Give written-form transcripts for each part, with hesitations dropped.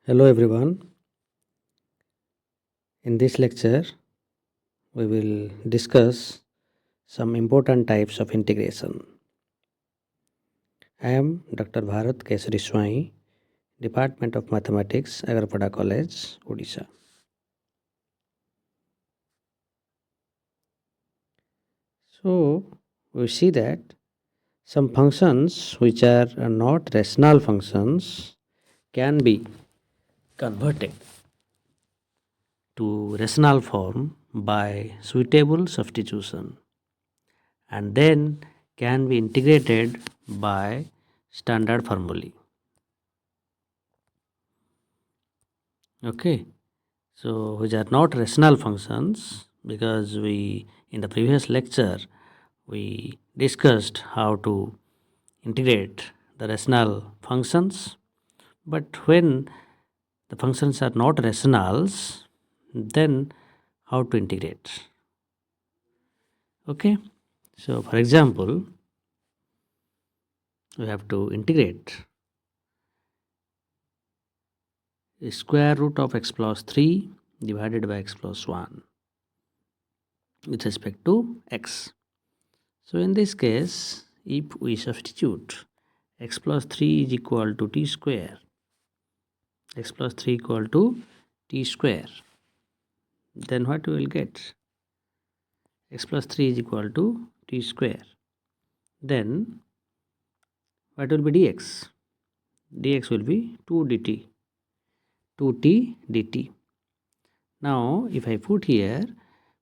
Hello everyone. In this lecture, we will discuss some important types of integration. I am Dr. Bharat Kesari Swai, Department of Mathematics, Agarpada College, Odisha. So, we see that some functions which are not rational functions can be converted to rational form by suitable substitution and then can be integrated by standard formulae. Okay, so which are not rational functions, because we in the previous lecture we discussed how to integrate the rational functions, but when the functions are not rationals, then how to integrate. Okay, so for example, we have to integrate the square root of x plus 3 divided by x plus 1 with respect to x. So in this case, if we substitute x plus 3 is equal to t square, x plus 3 equal to t square, then what we will get? X plus 3 is equal to t square. Then what will be dx? Dx will be 2 dt, 2t dt. Now if I put here,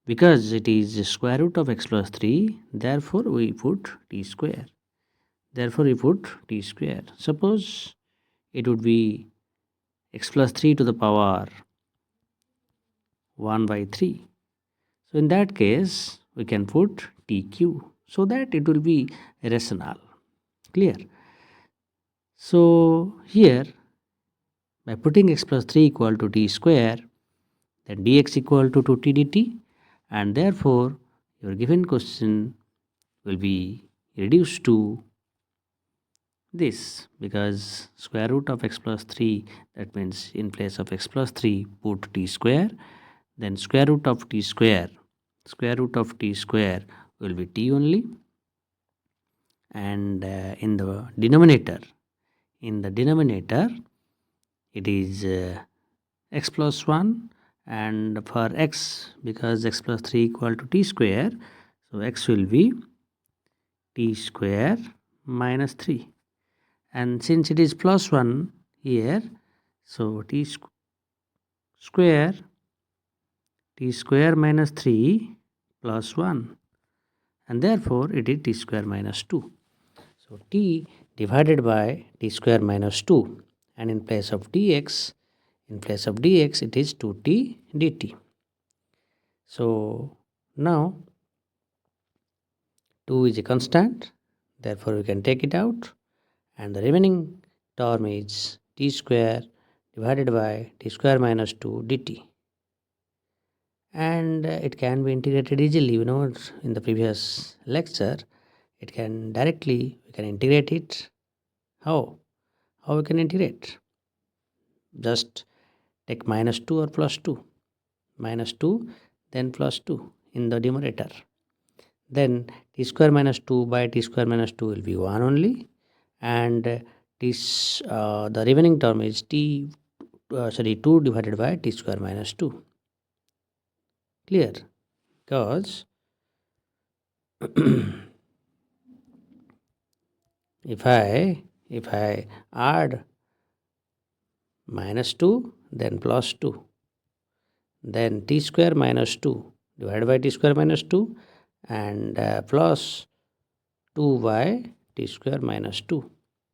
because it is square root of x plus 3, therefore we put t square. Therefore we put t square. Suppose it would be x plus 3 to the power 1 by 3. So in that case, we can put tq so that it will be rational. Clear? So here, by putting x plus 3 equal to t square, then dx equal to 2t dt, and therefore your given question will be reduced to this, because square root of x plus 3, that means in place of x plus 3 put t square, then square root of t square will be t only, and in the denominator it is x plus 1, and for x, because x plus 3 equal to t square, so x will be t square minus 3, and since it is plus 1 here, so square t square minus 3 plus 1, and therefore it is t square minus 2. So t divided by t square minus 2, and in place of dx it is 2t dt. So now 2 is a constant, therefore we can take it out, and the remaining term is t square divided by t square minus 2 dt. And it can be integrated easily. In the previous lecture, it can directly, we can integrate it. How we can integrate? Just take minus 2 or plus 2, minus 2 then plus 2 in the numerator, then t square minus 2 by t square minus 2 will be 1 only, and the remaining term is 2 divided by t square minus 2. Clear? Because if I add minus 2 then plus 2, then t square minus 2 divided by t square minus 2, and plus 2 by t square minus 2.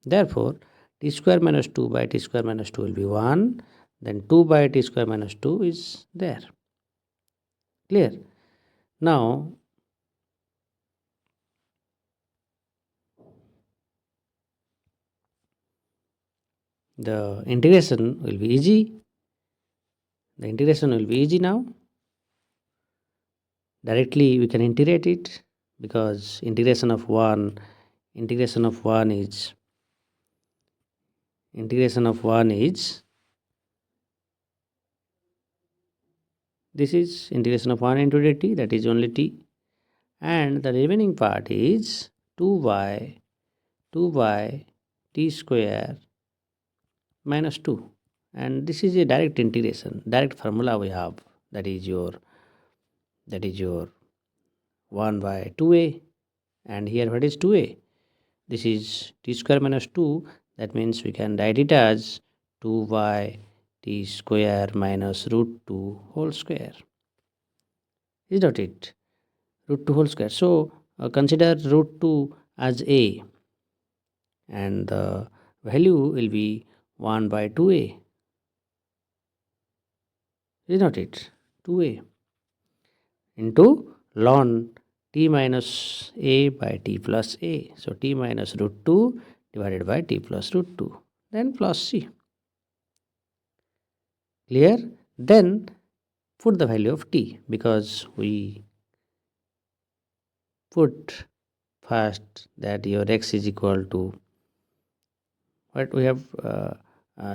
Therefore t square minus 2 by t square minus 2 will be 1, then 2 by t square minus 2 is there. Clear? Now the integration will be easy. Now directly we can integrate it, because integration of 1 is This is integration of 1 into dt, that is only t, and the remaining part is 2y t square minus 2, and this is a direct integration, direct formula we have, that is your 1 by 2a, and here what is 2a? This is t square minus 2, that means we can write it as 2y t square minus root 2 whole square. Is not it? Root 2 whole square. So consider root 2 as a, and the value will be 1 by 2a. Is not it? 2a into ln t minus a by t plus a. So t minus root 2 divided by t plus root 2. Then plus c. Clear? Then put the value of t, because we put first that your x is equal to what we have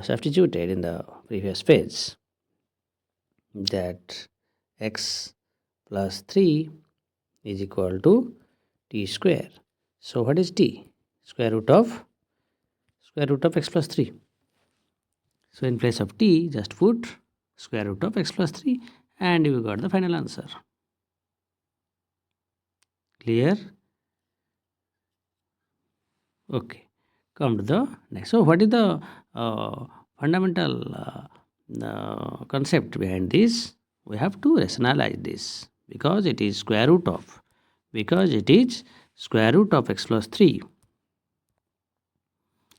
substituted in the previous page, that x plus 3 is equal to t square. So what is t? Square root of x plus 3. So in place of t, just put square root of x plus 3 and you got the final answer. Clear? Okay, come to the next. So what is the fundamental concept behind this? We have to rationalize this, because it is square root of x plus 3.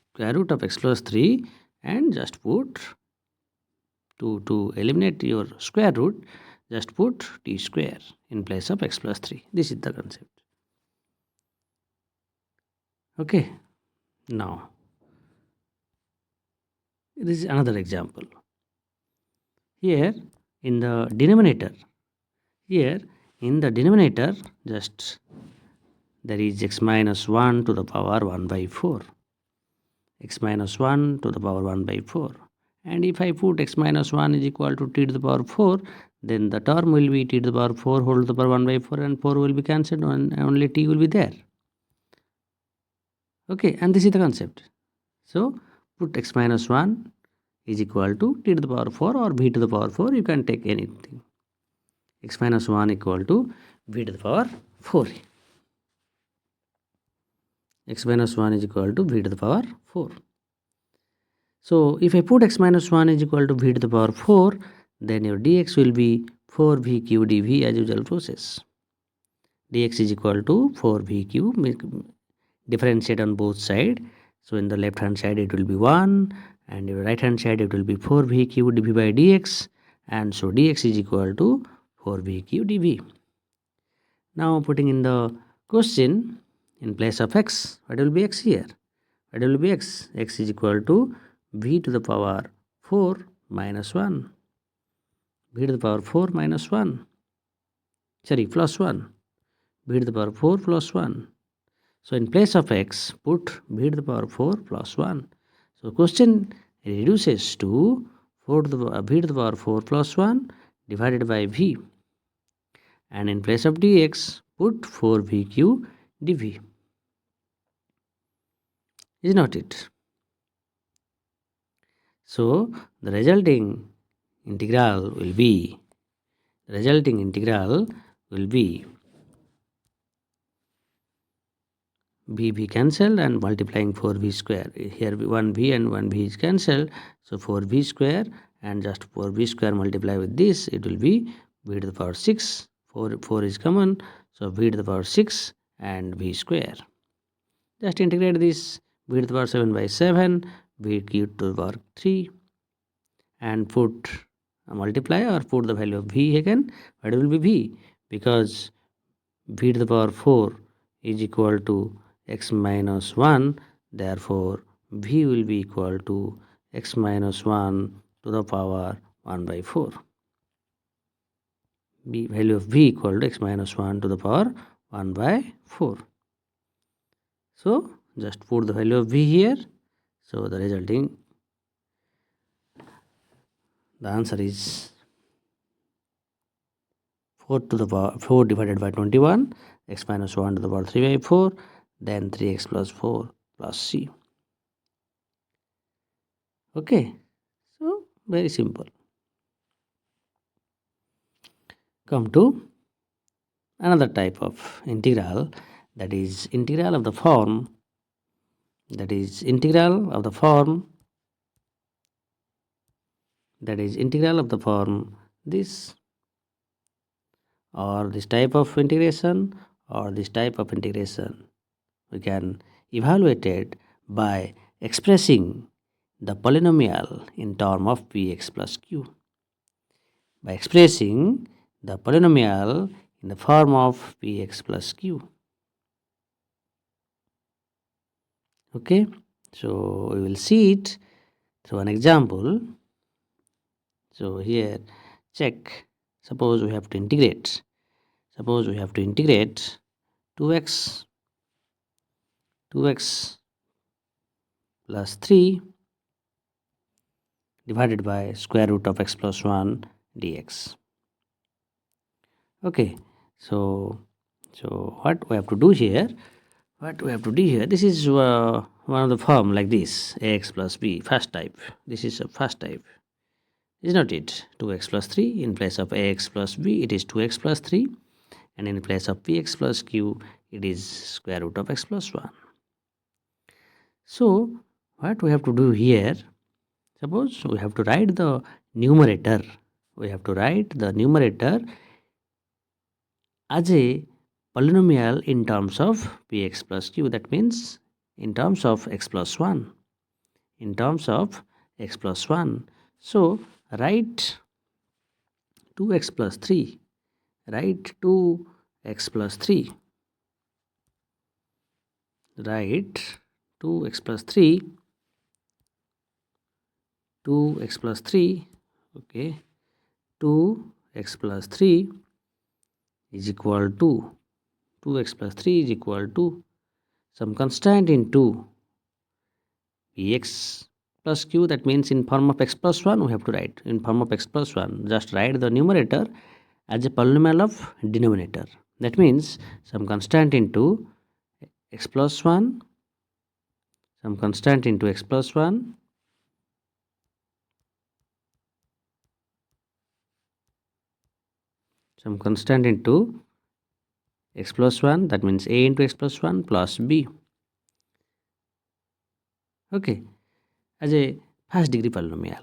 Square root of x plus 3, and just put to eliminate your square root, just put t square in place of x plus 3. This is the concept. Okay, now this is another example. Here in the denominator, just there is x minus 1 to the power 1 by 4. X minus 1 to the power 1 by 4. And if I put x minus 1 is equal to t to the power 4, then the term will be t to the power 4 whole to the power 1 by 4, and 4 will be cancelled and only t will be there. Okay, and this is the concept. So put x minus 1 is equal to t to the power 4 or v to the power 4, you can take anything. X minus 1 equal to v to the power 4. X minus 1 is equal to v to the power 4. So if I put x minus 1 is equal to v to the power 4, then your dx will be 4v q dv as usual process. Dx is equal to 4v q, differentiate on both sides. So in the left hand side it will be 1, and your right hand side it will be 4v q dv by dx, and so dx is equal to 4v q dv. Now putting in the question, in place of x, what will be x here? What will be x? X is equal to v to the power 4 minus 1. V to the power 4 minus 1. Sorry, plus 1. V to the power 4 plus 1. So in place of x, put v to the power 4 plus 1. So question reduces to v to the power 4 plus 1 divided by v. And in place of dx, put 4vq dv. Is not it? So the resulting integral will be v cancelled and multiplying 4v square. Here 1v and 1v is cancelled, so 4v square, and just 4v square multiply with this, it will be v to the power 6. 4 is common, so v to the power 6 and v square. Just integrate this, v to the power 7 by 7, v cubed to the power 3, and put multiply or put the value of v again. What will be v? Because v to the power 4 is equal to x minus 1, therefore v will be equal to x minus 1 to the power 1 by 4. Value of v equal to x minus 1 to the power 1 by 4. So just put the value of v here. So the answer is 4 divided by 21, x minus 1 to the power 3 by 4, then 3x plus 4 plus c. Okay, so very simple. Come to another type of integral, that is integral of the form this or this type of integration or this type of integration. We can evaluate it by expressing the polynomial in term of px plus q. By expressing the polynomial in the form of px plus q. Okay, so we will see it through an example. So here check, suppose we have to integrate 2x plus 3 divided by square root of x plus 1 dx. Okay, so what we have to do here, this is one of the form like this, ax plus b, first type. This is a first type, is not it? 2x plus 3, in place of ax plus b it is 2x plus 3, and in place of px plus q it is square root of x plus 1. So what we have to do here, suppose we have to write the numerator. As a polynomial in terms of px plus q, that means in terms of x plus 1. So write 2x plus 3. Write 2x plus 3. Write 2x plus 3. 2x plus 3. Okay. 2x plus 3 is equal to 2x plus 3 is equal to some constant into px plus q, that means in form of x plus 1 we have to write in form of x plus 1. Just write the numerator as a polynomial of denominator, that means some constant into x plus 1, some constant into x plus 1, some constant into x plus 1, that means a into x plus 1 plus b. Okay, as a first degree polynomial.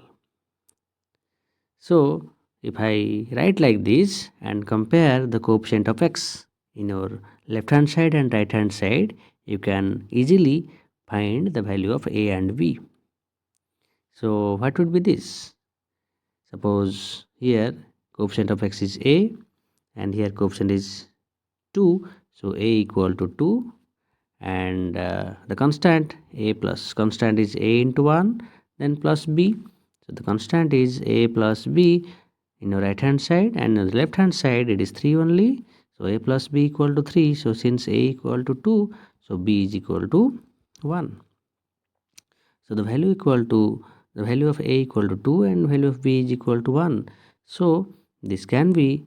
So if I write like this and compare the coefficient of x in your left hand side and right hand side, you can easily find the value of a and b. So what would be this? Suppose here coefficient of x is a and here coefficient is 2, so a equal to 2, and the constant a plus constant is a into 1, then plus b. So the constant is a plus b in your right hand side, and on the left hand side it is 3 only, so a plus b equal to 3. So since a equal to 2, so b is equal to 1. So the value of a equal to 2 and value of b is equal to 1. So this can be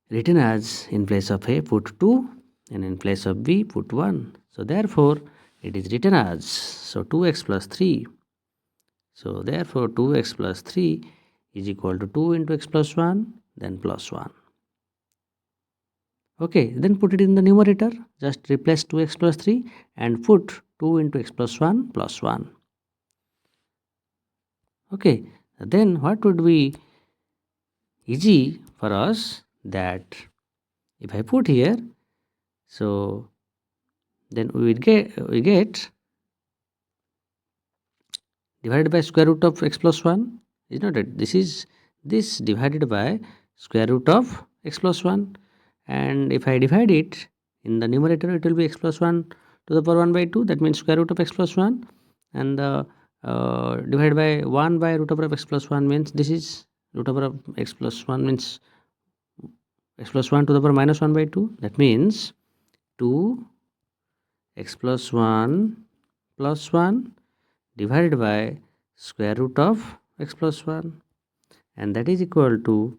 written as, in place of a put 2 and in place of b put 1. So therefore it is written as 2x plus 3. So therefore 2x plus 3 is equal to 2 into x plus 1, then plus 1. Okay, then put it in the numerator. Just replace 2x plus 3 and put 2 into x plus 1 plus 1. Okay, then what would be easy for us, that if I put here, so then we get divided by square root of x plus 1, is not it? This divided by square root of x plus 1, and if I divide it in the numerator, it will be x plus 1 to the power 1 by 2, that means square root of x plus 1, and divided by 1 by root over of x plus 1 means this is root over of x plus 1 means x plus 1 to the power minus 1 by 2, that means 2 x plus 1 plus 1 divided by square root of x plus 1, and that is equal to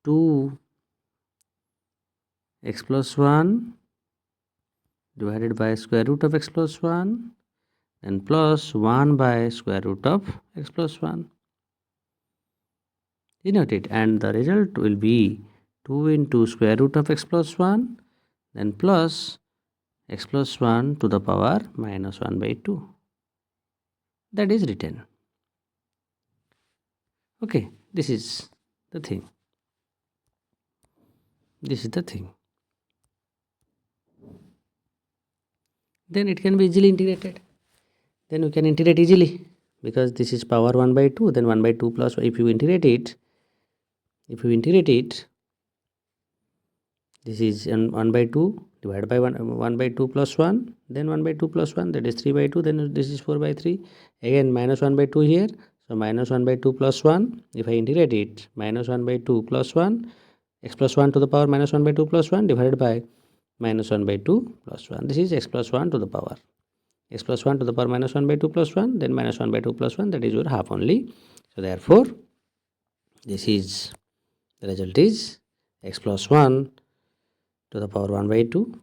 2 x plus 1 divided by square root of x plus 1 and plus 1 by square root of x plus 1. Denote it, and the result will be 2 into square root of x plus 1 then plus x plus 1 to the power minus 1 by 2. That is written. Okay, this is the thing. This is the thing. Then it can be easily integrated. Then we can integrate easily because this is power 1 by 2. Then 1 by 2 plus, if you integrate it, this is 1 by 2 divided by 1 by 2 plus 1, then 1 by 2 plus 1, that is 3 by 2, then this is 4 by 3. Again minus 1 by 2 here, so minus 1 by 2 plus 1. If I integrate it, minus 1 by 2 plus 1, x plus 1 to the power minus 1 by 2 plus 1 divided by minus 1 by 2 plus 1. This is x plus 1 to the power. X plus 1 to the power minus 1 by 2 plus 1, then minus 1 by 2 plus 1, that is your half only. So therefore, this is, the result is x plus 1 to the power 1 by 2,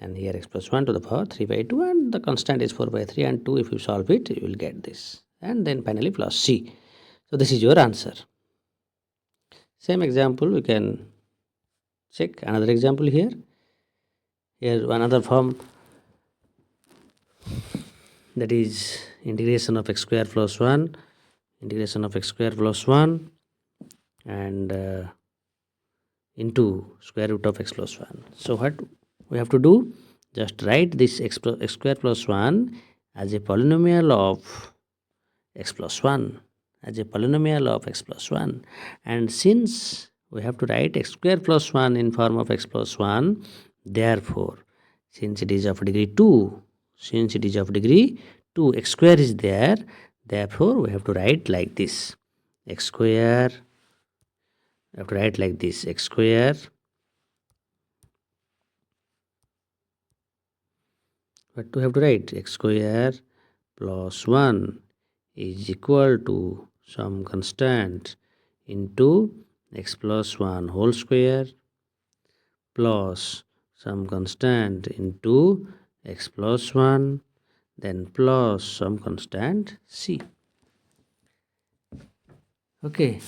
and here x plus 1 to the power 3 by 2, and the constant is 4 by 3 and 2. If you solve it, you will get this, and then finally plus c. So this is your answer. Same example we can check another example here. Here another form, that is integration of x square plus 1, integration of x square plus 1 and into square root of x plus 1. So what we have to do, just write this x square plus 1 as a polynomial of x plus 1, as a polynomial of x plus 1. And since we have to write x square plus 1 in form of x plus 1, therefore since it is of degree 2, x square is there, therefore we have to write like this, x square, we have to write like this, x square, what we have to write, x square plus 1 is equal to some constant into x plus 1 whole square plus some constant into x plus 1, then plus some constant c. Okay,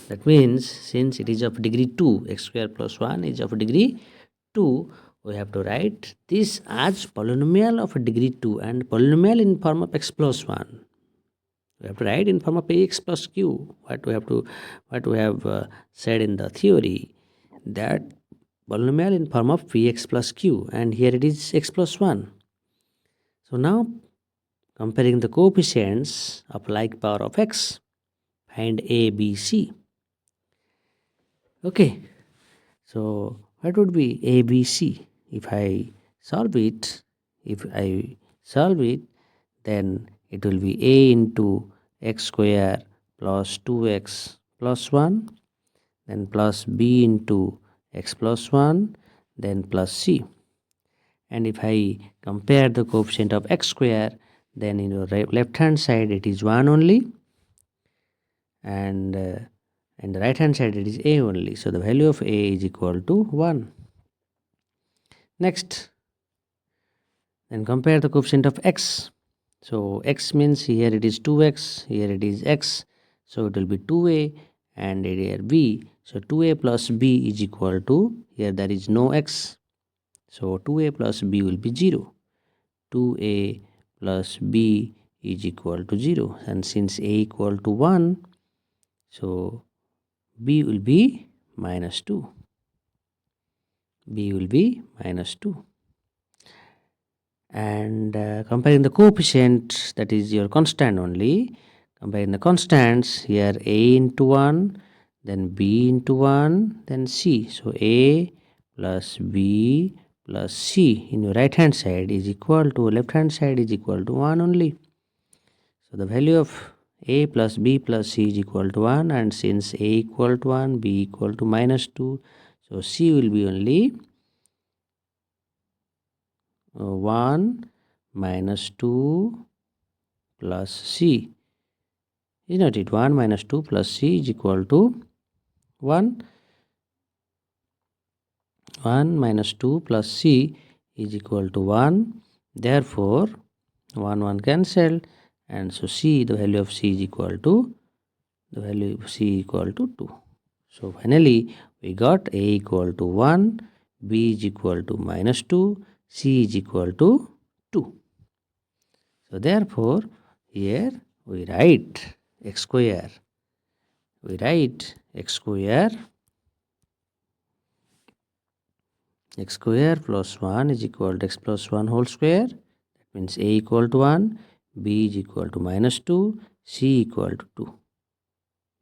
that means since it is of degree 2, x square plus 1 is of degree 2, we have to write this as polynomial of degree 2, and polynomial in form of x plus 1. We have to write in form of ax plus q. What we have said in the theory, that polynomial in form of px plus q, and here it is x plus 1. So now comparing the coefficients of like power of x, find a, b, c. Okay, so what would be a, b, c? If I solve it, then it will be a into x square plus 2x plus 1, then plus b into x plus 1, then plus c. And if I compare the coefficient of x square, then in your left hand side it is 1 only, and the right hand side it is a only. So the value of a is equal to 1. Next, then compare the coefficient of x. So x means here it is 2x, here it is x, so it will be 2a, and here b. So 2a plus b is equal to, here there is no x, so 2a plus b will be 0. 2a plus b is equal to 0, and since a equal to 1, so b will be minus 2. b will be minus 2. And comparing the coefficient, that is your constant only, comparing the constants, here a into 1, then b into 1, then c. So a plus b plus c in your right hand side is equal to, left hand side is equal to 1 only. So the value of a plus b plus c is equal to 1, and since a equal to 1, b equal to minus 2, so c will be only 1 minus 2 plus c. Is not it? 1 minus 2 plus c is equal to 1. 1 minus 2 plus c is equal to 1. Therefore, 1 cancelled, and so c, the value of c is equal to 2. So finally we got a equal to 1, b is equal to minus 2, c is equal to 2. So therefore here we write x square. X square plus 1 is equal to x plus 1 whole square. That means a equal to 1, b is equal to minus 2, c equal to 2.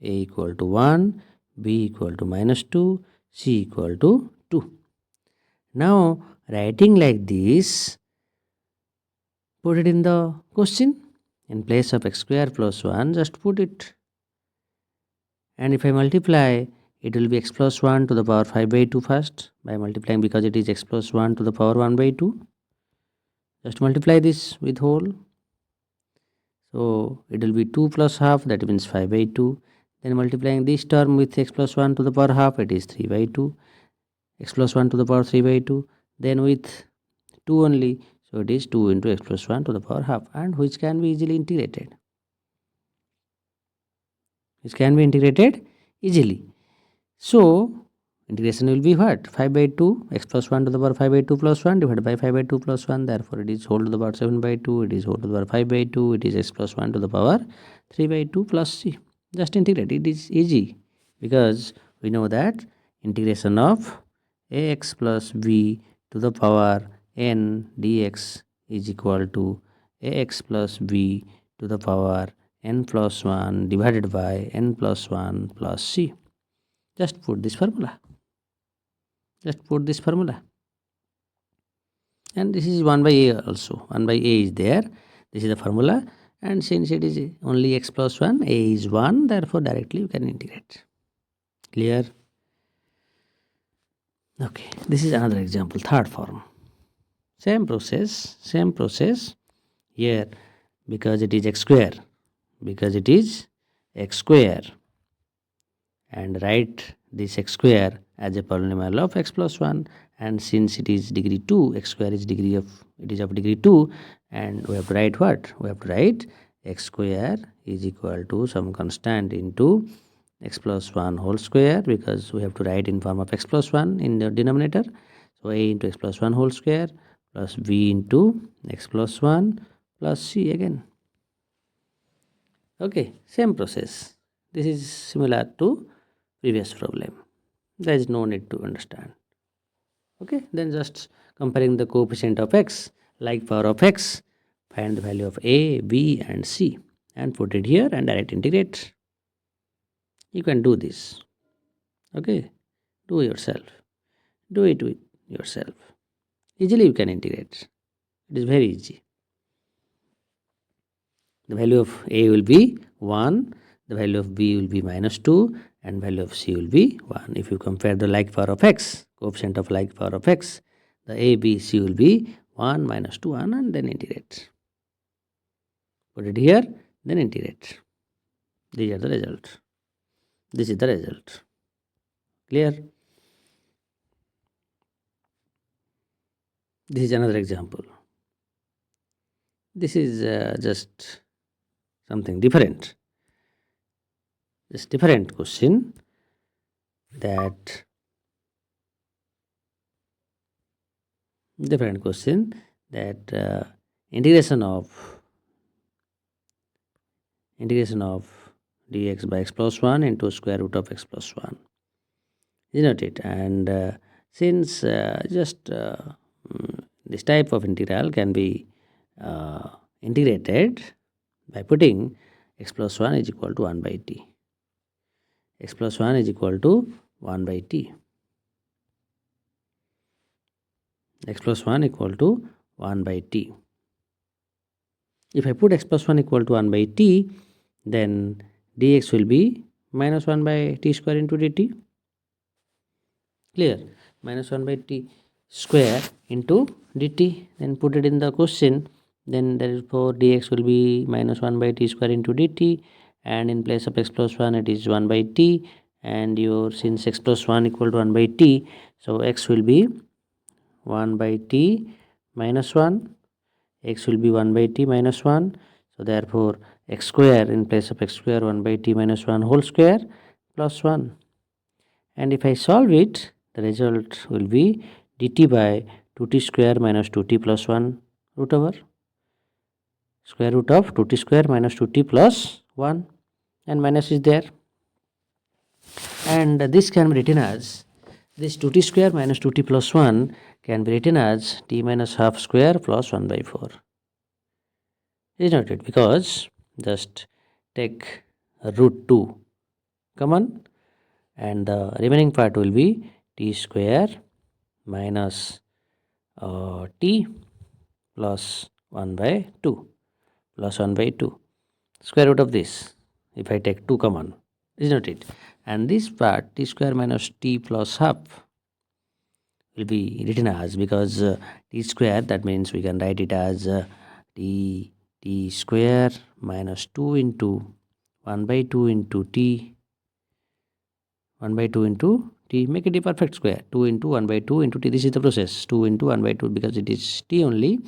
A equal to 1, b equal to minus 2, c equal to 2. Now writing like this, put it in the question. In place of x square plus 1, just put it. And if I multiply, it will be x plus 1 to the power 5 by 2 first, by multiplying, because it is x plus 1 to the power 1 by 2. Just multiply this with whole. So it will be 2 plus half, that means 5 by 2. Then multiplying this term with x plus 1 to the power half, it is 3 by 2. X plus 1 to the power 3 by 2. Then with 2 only, so it is 2 into x plus 1 to the power half, and which can be easily integrated. So integration will be what? 5 by 2, x plus 1 to the power 5 by 2 plus 1 divided by 5 by 2 plus 1. Therefore it is whole to the power 7 by 2, it is whole to the power 5 by 2, it is x plus 1 to the power 3 by 2 plus c. Just integrate, it is easy, because we know that integration of ax plus b to the power n dx is equal to ax plus b to the power n plus 1 divided by n plus 1 plus c. Just put this formula. And this is 1 by a also. 1 by a is there. This is the formula. And since it is only x plus 1, a is 1. Therefore, directly you can integrate. Clear? Okay. This is another example. Third form. Same process. Here, because it is x square. And write this x square as a polynomial of x plus 1, and since it is degree 2, x square is of degree 2, and we have to write what? We have to write x square is equal to some constant into x plus 1 whole square, because we have to write in form of x plus 1 in the denominator. So a into x plus 1 whole square plus b into x plus 1 plus c again. Okay, same process. This is similar to previous problem. There is no need to understand. Okay, then just comparing the coefficient of x, like power of x, find the value of a, b and c, and put it here and direct integrate. You can do this. Okay, do it with yourself. Easily you can integrate. It is very easy. The value of a will be 1, the value of b will be minus 2, and value of c will be 1. If you compare the like power of x, coefficient of like power of x, the a, b, c will be 1, minus 2, 1, and then integrate. Put it here, then integrate. These are the result. This is the result. Clear? This is another example. This is just something different. This different question, that integration of dx by x plus 1 into square root of x plus 1. Is not it? And since this type of integral can be integrated by putting x plus 1 is equal to 1 by t. X plus 1 is equal to 1 by t. X plus 1 equal to 1 by t. If I put x plus 1 equal to 1 by t, then dx will be minus 1 by t square into dt. Clear? Minus 1 by t square into dt. Then put it in the question. Then therefore dx will be minus 1 by t square into dt, and in place of x plus 1 it is 1 by t, and since x plus 1 equal to 1 by t, So x will be 1 by t minus 1. X will be 1 by t minus 1. So therefore x square, in place of x square, 1 by t minus 1 whole square plus 1. And if I solve it, the result will be dt by 2t square minus 2t plus 1 root over square root of 2t square minus 2t plus 1, and minus is there. And this can be written as, this 2t square minus 2t plus 1 can be written as t minus half square plus 1 by 4. Is not it? Because just take root 2 common, and the remaining part will be t square minus t plus 1 by 2 plus 1 by 2 square root of this, if I take 2 common. Is not it? And this part t square minus t plus half will be written as, because t square, that means we can write it as t square minus 2 into 1 by 2 into t, 1 by 2 into t, make it a perfect square, 2 into 1 by 2 into t. This is the process, 2 into 1 by 2, because it is t only.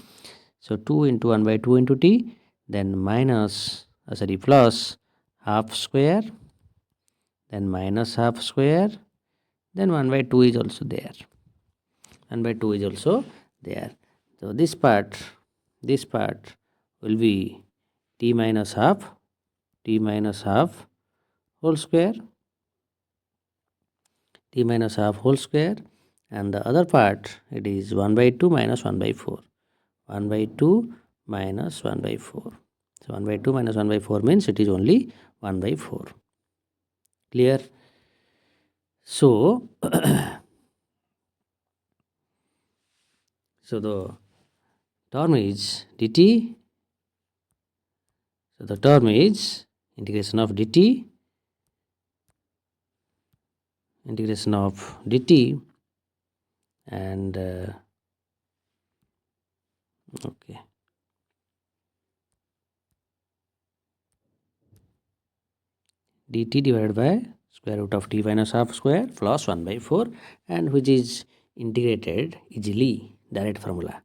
So 2 into 1 by 2 into t, then minus plus half square, then minus half square, then 1 by 2 is also there, 1 by 2 is also there. So this part will be t minus half whole square, t minus half whole square, and the other part, it is 1 by 2 minus 1 by 4, 1 by 2 minus 1 by 4. So 1 by 2 minus 1 by 4 means it is only 1 by 4. Clear? So so the term is dt. So the term is integration of dt and okay, dt divided by square root of t minus half square plus 1 by 4, and which is integrated easily, direct formula,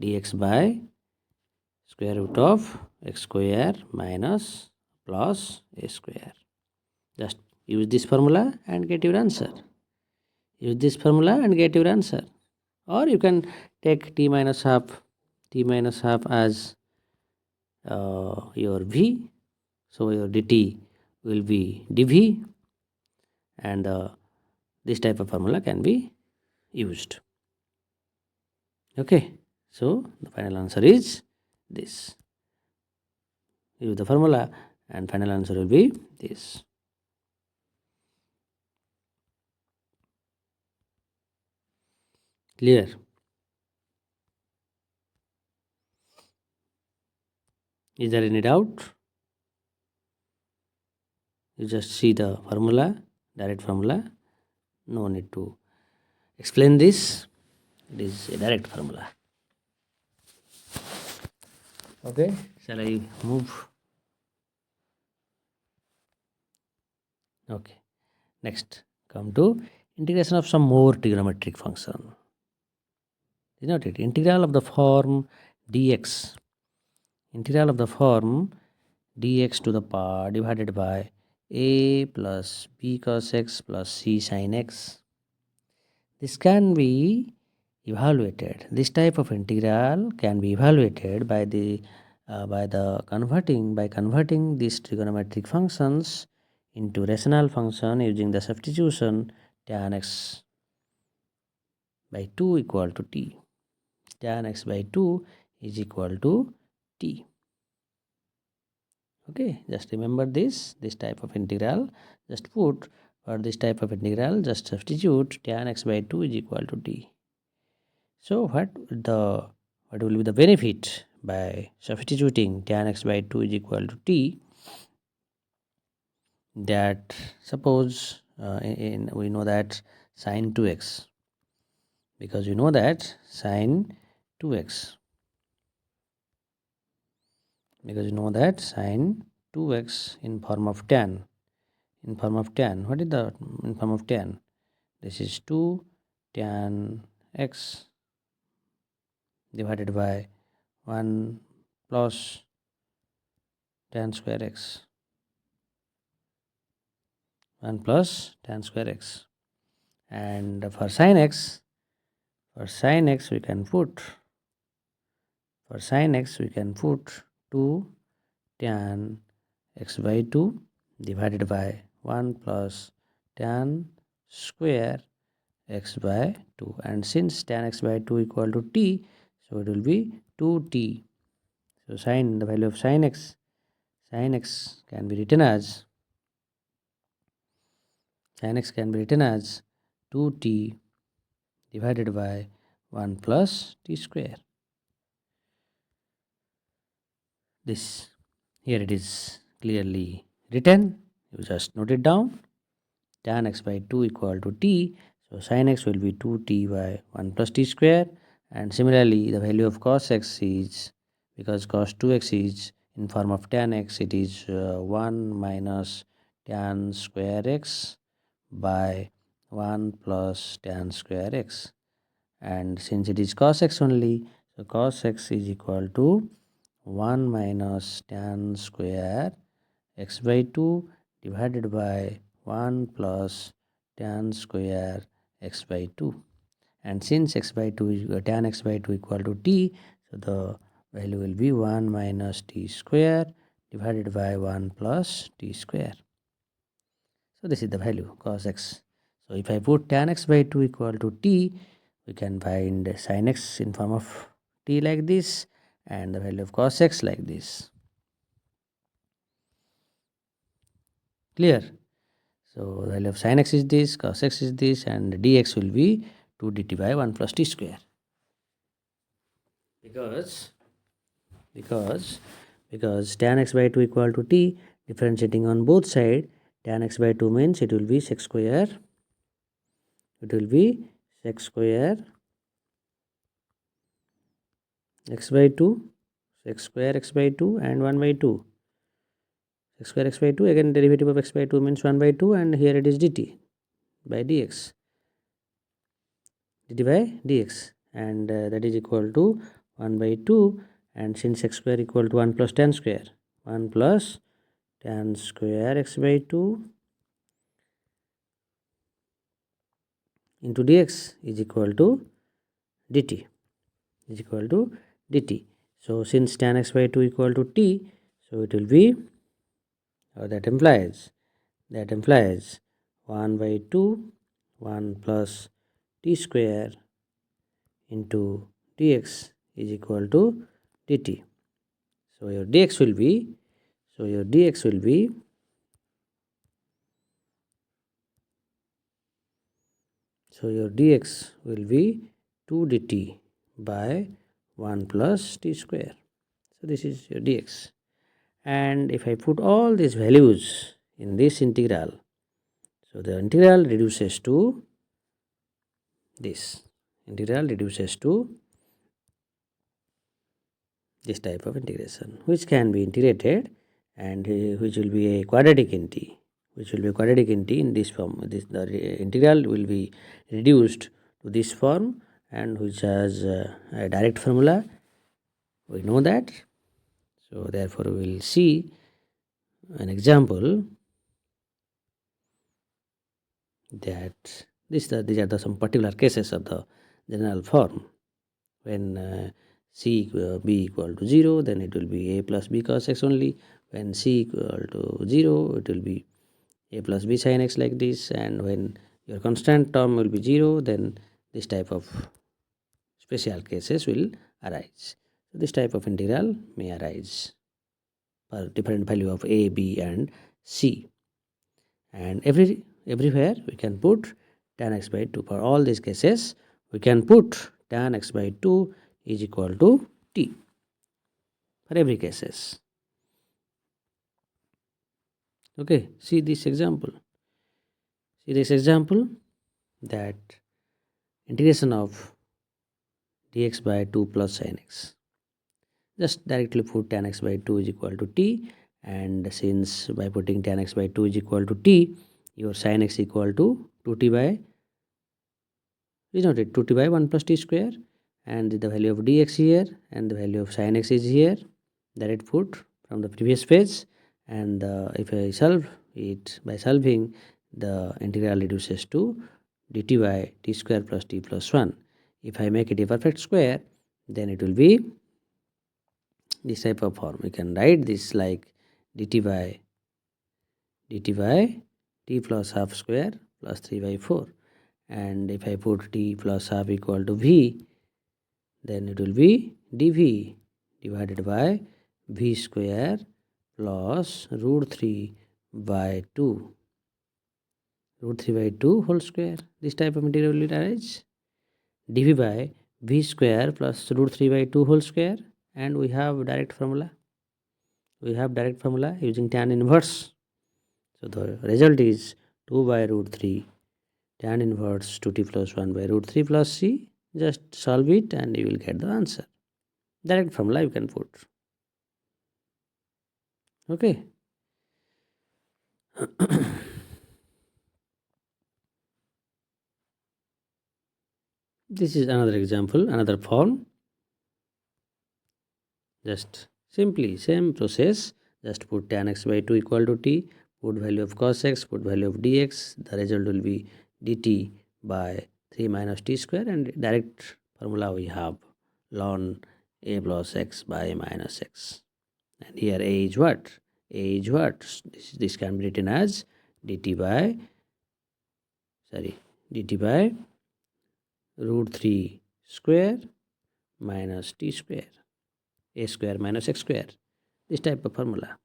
dx by square root of x square minus plus a square. Just use this formula and get your answer. Use this formula and get your answer. Or you can take t minus half as your v. So your dt will be dv, and this type of formula can be used. Okay, so the final answer is this. Use the formula and final answer will be this. Clear? Is there any doubt? You just see the formula, direct formula. No need to explain this. It is a direct formula. Okay, shall I move? Okay, next come to integration of some more trigonometric function. Is not it? Integral of the form dx. Integral of the form dx to the power divided by a plus b cos x plus c sin x. This can be evaluated. This type of integral can be evaluated by converting these trigonometric functions into rational function using the substitution tan x by 2 equal to t. Tan x by 2 is equal to t. Okay, just remember this type of integral. Just put for this type of integral, just substitute tan x by 2 is equal to t. So what will be the benefit by substituting tan x by 2 is equal to t? That suppose we know that sin 2x, because we know that sin 2x, in form of tan. What is the in form of tan? This is 2 tan x divided by 1 plus tan square x, 1 plus tan square x. And for sin x we can put, 2 tan x by 2 divided by 1 plus tan square x by 2, and since tan x by 2 equal to t, so it will be 2t. So the value of sin x can be written as 2t divided by 1 plus t square. This here it is clearly written. You just note it down. Tan x by 2 equal to t. So sin x will be 2t by 1 plus t square. And similarly, the value of cos x is, because cos 2x is in form of tan x, it is 1 minus tan square x by 1 plus tan square x. And since it is cos x only, so cos x is equal to 1 minus tan square x by 2 divided by 1 plus tan square x by 2. And since x by 2 is tan x by 2 equal to t, so the value will be 1 minus t square divided by 1 plus t square. So this is the value cos x. So if I put tan x by 2 equal to t, we can find sin x in form of t like this, and the value of cos x like this. Clear? So the value of sin x is this, cos x is this, and dx will be 2 dt by 1 plus t square. Because tan x by 2 equal to t, differentiating on both sides, tan x by 2 means it will be sec square. It will be sec square x by 2, sec square x by 2 and 1 by 2. Sec square x by 2, again derivative of x by 2 means 1 by 2, and here it is dt by dx. Dt by dx, and that is equal to 1 by 2, and since x square equal to 1 plus tan square, 1 plus tan square x by 2 into dx is equal to dt, So since tan x by 2 equal to t, so it will be, or that implies 1 by 2, 1 plus t square into dx is equal to dt. So your dx will be, so your dx will be 2 dt by 1 plus t square. So this is your dx. And if I put all these values in this integral, so the integral reduces to this. Integral reduces to this type of integration, which can be integrated, and which will be a quadratic integral. In this form. The integral will be reduced to this form, and which has a direct formula. We know that. So therefore we will see an example that these are some particular cases of the general form. When c b equal to 0, then it will be a plus b cos x only. When c equal to 0, it will be a plus b sin x like this, and when your constant term will be 0, then this type of special cases will arise. So this type of integral may arise for different value of a, b and c, and everywhere we can put tan x by 2. For all these cases we can put tan x by 2 is equal to t for every cases. Okay, see this example. That integration of dx by 2 plus sin x. Just directly put tan x by 2 is equal to t, and since by putting tan x by 2 is equal to t, your sin x equal to 2t by is not it 2t by 1 plus t square, and the value of dx here and the value of sin x is here, that it put from the previous page. And if I solve it by solving, the integral reduces to dt by t square plus t plus 1. If I make it a perfect square, then it will be this type of form. We can write this like dt by t plus half square plus 3 by 4. And if I put t plus half equal to v, then it will be dv divided by v square plus root 3 by 2. Root 3 by 2 whole square. This type of integral will arise. dv by v square plus root 3 by 2 whole square. And we have direct formula. We have direct formula using tan inverse. So the result is 2 by root 3 tan inverse 2t plus 1 by root 3 plus c. Just solve it and you will get the answer. Direct formula you can put. Okay. This is another example, another form. Just simply same process. Just put tan x by 2 equal to t. Put value of cos x, put value of dx. The result will be dt by 3 minus t square, and direct formula we have ln a plus x by a minus x. And here a is what? A is what? This can be written as dt by root 3 square minus t square, a square minus x square. This type of formula.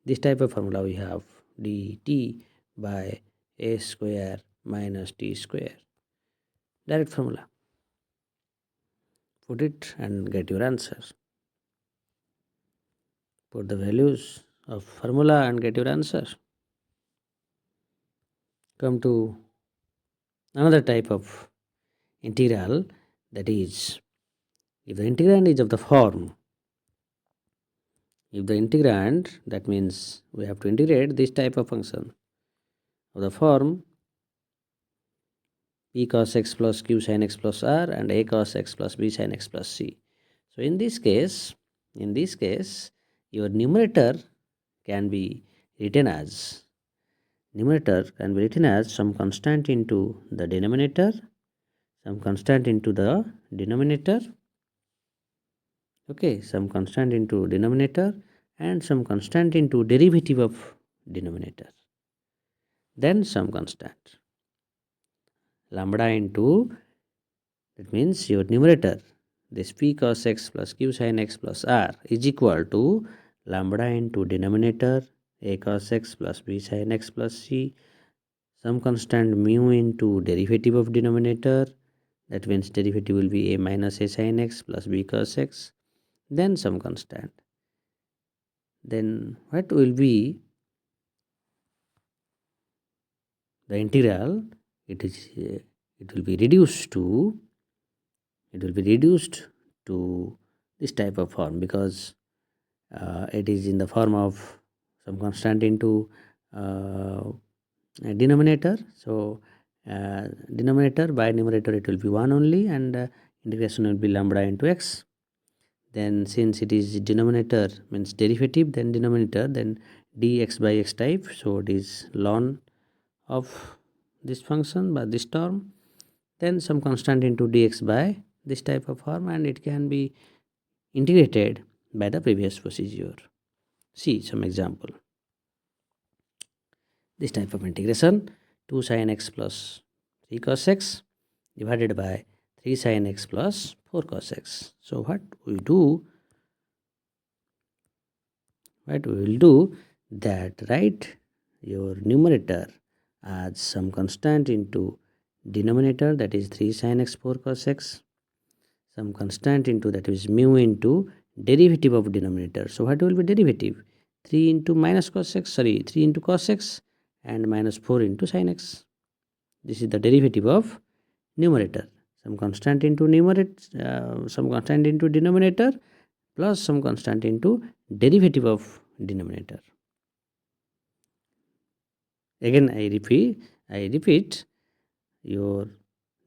This type of formula we have dt by a square minus t square. Direct formula. Put it and get your answer. Put the values of formula and get your answer. Come to another type of integral, that is, if the integrand is of the form, if the integrand, that means we have to integrate this type of function of the form p cos x plus q sin x plus r and a cos x plus b sin x plus c. So in this case, your numerator can be written as some constant into the denominator, some constant into the denominator. Okay, some constant into denominator and some constant into derivative of denominator. Then some constant lambda into, that means your numerator, this p cos x plus q sin x plus r is equal to lambda into denominator a cos x plus b sin x plus c, some constant mu into derivative of denominator, that means derivative will be a minus a sin x plus b cos x, then some constant. Then what will be the integral? It will be reduced to this type of form, because it is in the form of some constant into denominator. So denominator by numerator it will be 1 only, and integration will be lambda into x. Then since it is denominator means derivative, then denominator, then dx by x type, so it is ln of this function by this term, then some constant into dx by this type of form, and it can be integrated by the previous procedure. See some example. This type of integration, 2 sin x plus 3 cos x divided by 3 sin x plus 4 cos x. So what we will do that, write your numerator as some constant into denominator, that is 3 sin x 4 cos x, some constant into, that is mu into derivative of denominator. So what will be derivative? 3 into cos x and minus 4 into sin x. This is the derivative of numerator. Some constant into denominator plus some constant into derivative of denominator. Again I repeat, your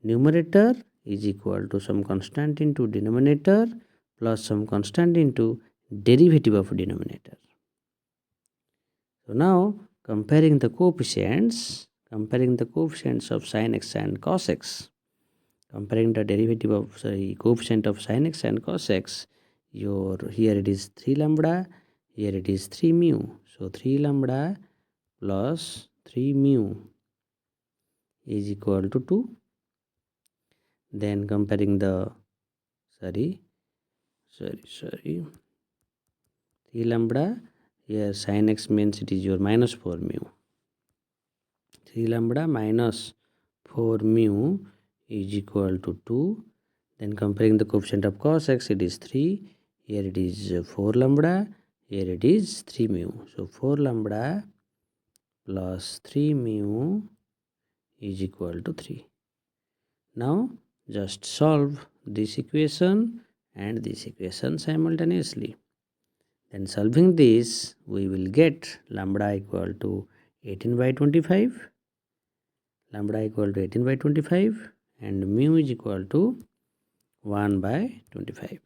numerator is equal to some constant into denominator plus some constant into derivative of denominator. So now comparing the coefficients of sin x and cos x, comparing the derivative of coefficient of sin x and cos x, here it is 3 lambda, here it is 3 mu. So 3 lambda plus 3 mu is equal to 2. Then comparing the 3 lambda, here sin x means it is your minus 4 mu. 3 lambda minus 4 mu is equal to 2. Then comparing the coefficient of cos x, it is 3. Here it is 4 lambda. Here it is 3 mu. So 4 lambda plus 3 mu is equal to 3. Now just solve this equation and this equation simultaneously. Then solving this, we will get lambda equal to 18 by 25. Lambda equal to 18 by 25 and mu is equal to 1 by 25.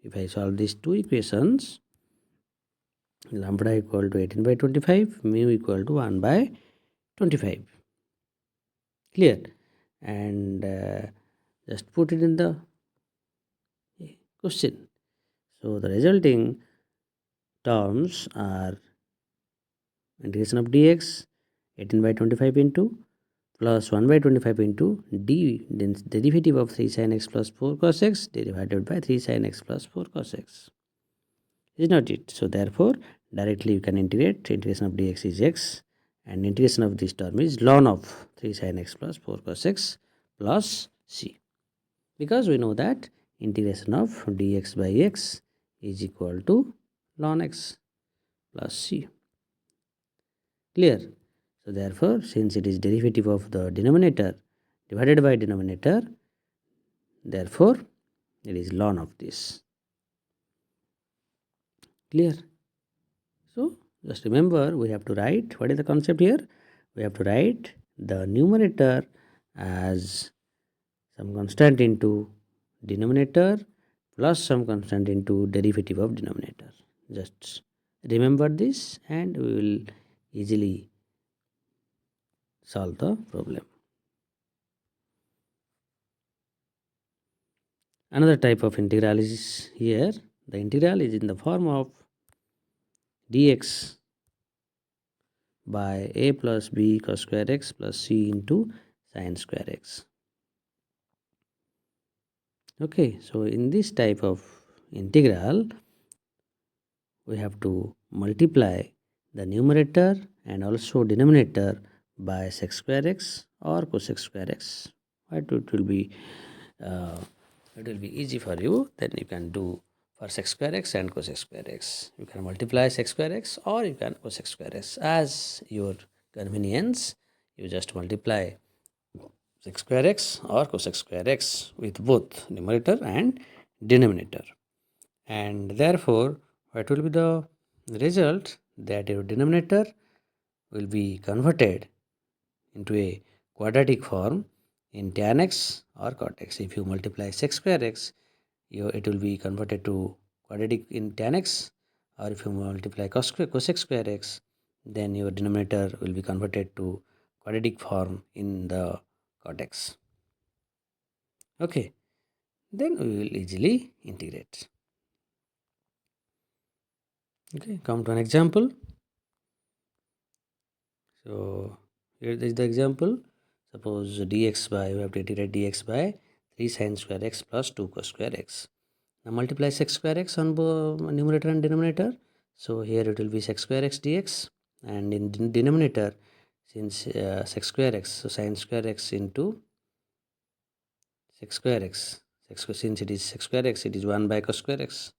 If I solve these two equations, lambda equal to 18 by 25, mu equal to 1 by 25. Clear? And just put it in the question. So the resulting terms are integration of dx 18 by 25 into plus 1 by 25 into d, then derivative of 3 sin x plus 4 cos x divided by 3 sin x plus 4 cos x. Is not it? So therefore directly you can integrate. Integration of dx is x and integration of this term is ln of 3 sin x plus 4 cos x plus c, because we know that integration of dx by x is equal to ln x plus c. Clear? So therefore, since it is derivative of the denominator divided by denominator, therefore it is ln of this. Clear? So just remember, we have to write, what is the concept here? We have to write the numerator as some constant into denominator plus some constant into derivative of denominator. Just remember this and we will easily solve the problem. Another type of integral is here. The integral is in the form of dx by a plus b cos square x plus c into sin square x. Okay, so in this type of integral, we have to multiply the numerator and also denominator by sec square x or cosec square x. Right? It will be easy for you. Then you can do for sec square x and cosec square x. You can multiply sec square x or you can cosec square x as your convenience. You just multiply sec square x or cosec square x with both numerator and denominator. And therefore, what will be the result? That your denominator will be converted into a quadratic form in tan x or cot x. If you multiply sec square x, it will be converted to quadratic in tan x, or if you multiply cosec square x, then your denominator will be converted to quadratic form in the cot x. Okay, then we will easily integrate. Okay, come to an example. So here is the example. Suppose dx by, we have to integrate dx by 3 sin square x plus 2 cos square x. Now multiply sec square x on both numerator and denominator. So here it will be sec square x dx, and in denominator, since sec square x, so sin square x into sec square x. Since it is sec square x, it is 1 by cos square x.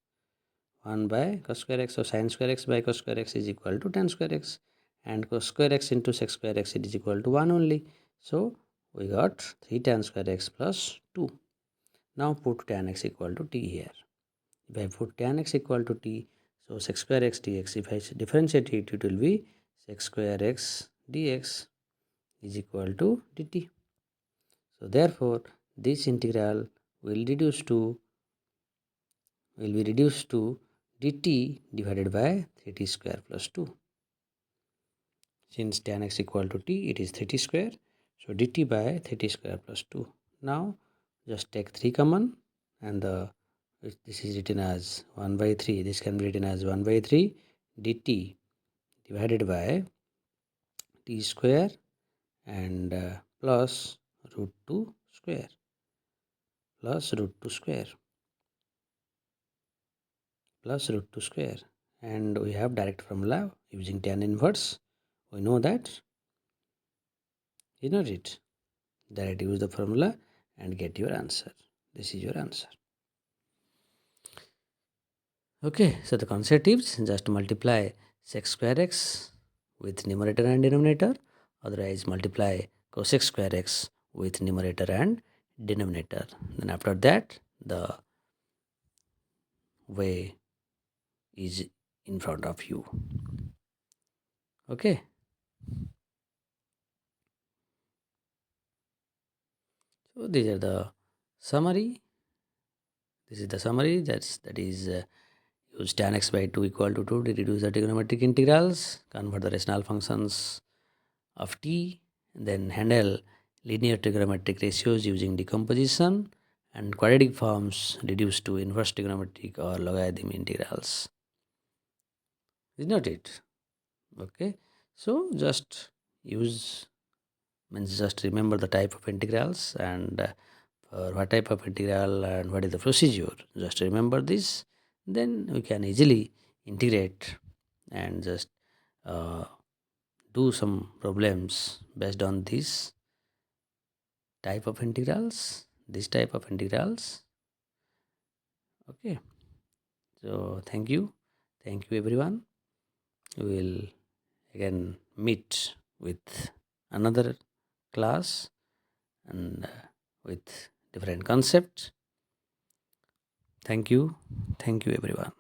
1 by cos square x, so sin square x by cos square x is equal to tan square x, and cos square x into sec square x, it is equal to 1 only. So we got 3 tan square x plus 2. Now put tan x equal to t here. If I put tan x equal to t, so sec square x dx, if I differentiate it, it will be sec square x dx is equal to dt. So therefore this integral will be reduced to dt divided by 3t square plus 2. Since tan x equal to t, it is 3t square. So dt by 3t square plus 2. Now just take 3 common, and this is written as 1 by 3. This can be written as 1 by 3 dt divided by t square and plus root 2 square plus root 2 square plus root 2 square. And we have direct formula using tan inverse. We know that, is not it? Direct use the formula and get your answer. This is your answer. Okay, so the concept is just multiply sec square x with numerator and denominator, otherwise multiply cosec square x with numerator and denominator. Then after that, the way is in front of you. Okay. So these are the summary. This is the summary. That is use tan x by 2 equal to 2 to reduce the trigonometric integrals, convert the rational functions of t, then handle linear trigonometric ratios using decomposition, and quadratic forms reduced to inverse trigonometric or logarithm integrals. Is not it? Okay. So just use, means just remember the type of integrals and for what type of integral and what is the procedure. Just remember this, then we can easily integrate and just uh, do some problems based on this type of integrals, Okay. So thank you everyone. We will again meet with another class and with different concepts. Thank you everyone.